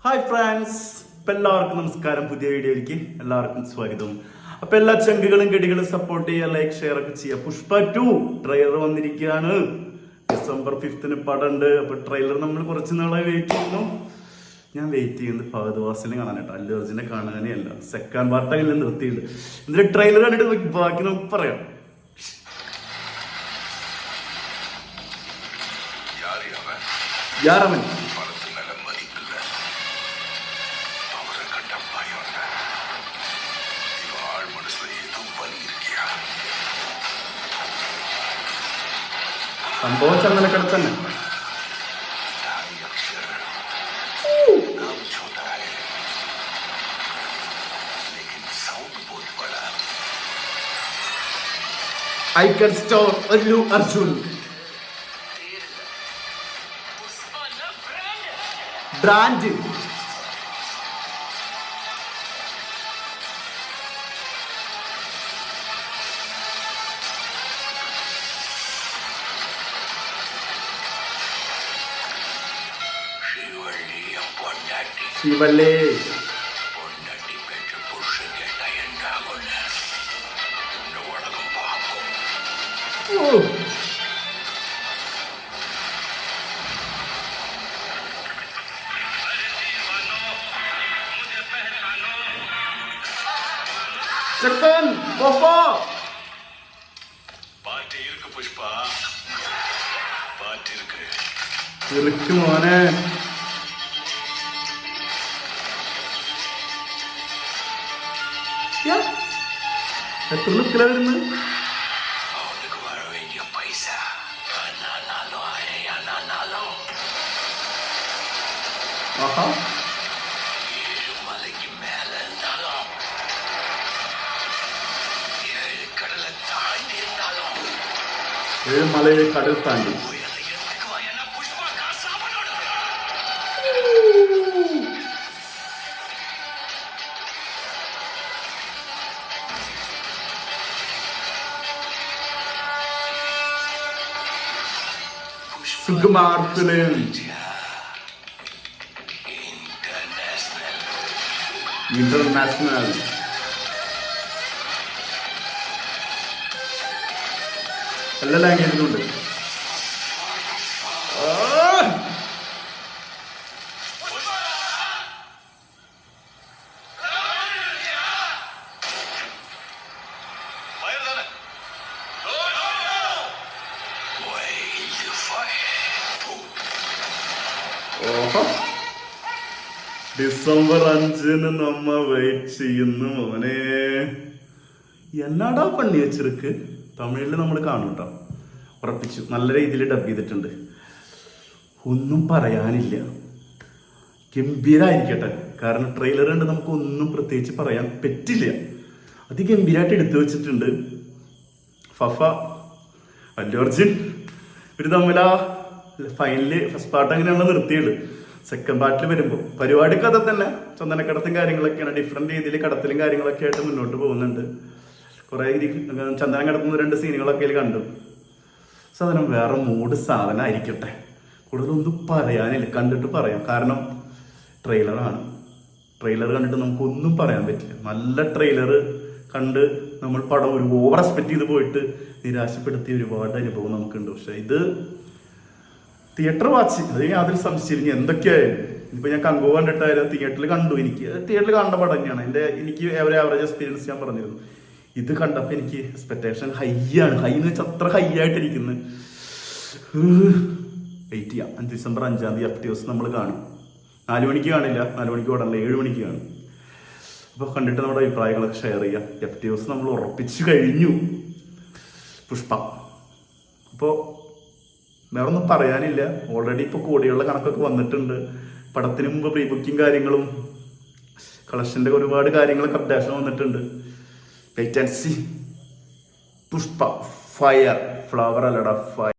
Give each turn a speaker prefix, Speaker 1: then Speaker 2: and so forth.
Speaker 1: Hi friends, ഇപ്പം എല്ലാവർക്കും നമസ്കാരം. പുതിയ വീഡിയോയിലേക്ക് എല്ലാവർക്കും സ്വാഗതം. അപ്പൊ എല്ലാ ചങ്കുകളും ഗഡികളും സപ്പോർട്ട് ചെയ്യുക, ലൈക്ക് ഷെയർ ഒക്കെ ചെയ്യുക. പുഷ്പ 2 ട്രെയിലർ വന്നിരിക്കുകയാണ്. December 5th പടമുണ്ട്. അപ്പൊ ട്രെയിലർ നമ്മൾ കുറച്ച് നാളെ വെയിറ്റ് ചെയ്യുന്നു. ഞാൻ വെയിറ്റ് ചെയ്യുന്നത് ഫഹദ് വാസിനെ കാണാനായിട്ട്, അല്ലു അർജുനെ കാണാനേ അല്ല. സെക്കൻഡ് പാർട്ട് അങ്ങനെ നിർത്തിയിട്ടുണ്ട്. ഇതിന്റെ ട്രെയിലർ കണ്ടിട്ട് ബാക്കി നമുക്ക് പറയാം. യാറവൻ സംഭവം ചന്ദനക്കടത്ത് തന്നെ. Icon store Allu Arjun brand. ശിവല്ലേ ചെക്കൻ പുഷ്പ മോനെ. എത്ര ലുക്കിലാ വരുന്നത്? ആഹാ, ഏഴ് മലയെ കടൽ താണ്ടി. Sukumar film international. എല്ലാ ലാംഗ്വേജിലുണ്ട്. December 5 നമ്മ വെയിറ്റ് ചെയ്യുന്നു മോനെ. എന്നാടാ പണി വെച്ചിருக்கு. തമിഴിൽ നമ്മൾ കാണും കേട്ടോ, ഉറപ്പിച്ചു. നല്ല രീതിയിൽ ഡബ് ചെയ്തിട്ടുണ്ട്. ഒന്നും പറയാനില്ല, ഗംഭീരായിരിക്കട്ടെ. കാരണം ട്രെയിലർ കണ്ട് നമുക്ക് ഒന്നും പ്രത്യേകിച്ച് പറയാൻ പറ്റില്ല. അതിഗംഭീരമായിട്ട് എടുത്തു വെച്ചിട്ടുണ്ട്. ഫഫ അല്ലു അർജുൻ ഒരു തമ്മിലാ ഫൈനല് ഫസ്റ്റ് പാർട്ട് അങ്ങനെയുള്ള നിർത്തിയുള്ളു. സെക്കൻഡ് പാർട്ടിൽ വരുമ്പോൾ പരിപാടി കഥ തന്നെ, ചന്ദനക്കടത്തും കാര്യങ്ങളൊക്കെയാണ്. ഡിഫറെന്റ് രീതിയിൽ കടത്തലും കാര്യങ്ങളൊക്കെ ആയിട്ട് മുന്നോട്ട് പോകുന്നുണ്ട്. കുറെ ചന്ദനം കടത്തുന്ന 2 സീനുകളൊക്കെ കണ്ടു. സാധനം വേറെ മൂഡ് സാധനമായിരിക്കട്ടെ. കൂടുതലൊന്നും പറയാനില്ല, കണ്ടിട്ട് പറയാം. കാരണം ട്രെയിലറാണ്. ട്രെയിലർ കണ്ടിട്ട് നമുക്കൊന്നും പറയാൻ പറ്റില്ല. നല്ല ട്രെയിലർ കണ്ട് നമ്മൾ പടം ഒരു ഓവർ എക്സ്പെക്ട് ചെയ്ത് പോയിട്ട് നിരാശപ്പെടുത്തിയ ഒരുപാട് അനുഭവം നമുക്കുണ്ട്. പക്ഷെ ഇത് തിയേറ്റർ വാച്ച്, അത് യാതൊരു സംശയം. എന്തൊക്കെയായാലും ഇപ്പൊ ഞാൻ കങ്കോ കണ്ടിട്ടായാലും തിയേറ്ററിൽ കണ്ടു. എനിക്ക് തിയേറ്ററിൽ കണ്ട പടം തന്നെയാണ്. എനിക്ക് ഒരു ആവറേജ് എക്സ്പീരിയൻസ് ഞാൻ പറഞ്ഞിരുന്നു. ഇത് കണ്ടപ്പോൾ എനിക്ക് എക്സ്പെക്ടേഷൻ ഹൈ ആണ്. ഹൈ എന്ന് വെച്ചാൽ അത്ര ഹൈ ആയിട്ടിരിക്കുന്നത്. വെയിറ്റ് ചെയ്യാം. December 5 FTOs നമ്മൾ കാണും. 4 മണിക്ക് കാണില്ല, 4 മണിക്ക് ഓടല്ല, 7 മണിക്ക് കാണും. അപ്പോൾ കണ്ടിട്ട് നമ്മുടെ അഭിപ്രായങ്ങളൊക്കെ ഷെയർ ചെയ്യാം. FTOs നമ്മൾ ഉറപ്പിച്ചു കഴിഞ്ഞു. പുഷ്പ. അപ്പോൾ വേറെ ഒന്നും പറയാനില്ല. ഓൾറെഡി ഇപ്പോൾ കോടികളുടെ കണക്കൊക്കെ വന്നിട്ടുണ്ട്. പടത്തിന് മുമ്പ് പ്രീ ബുക്കിംഗ് കാര്യങ്ങളും കളക്ഷൻ്റെ ഒരുപാട് കാര്യങ്ങളൊക്കെ അപ്ഡേഷൻ വന്നിട്ടുണ്ട്. Wait and see. Pushpa fire, flower അല്ലടാ ഫയർ.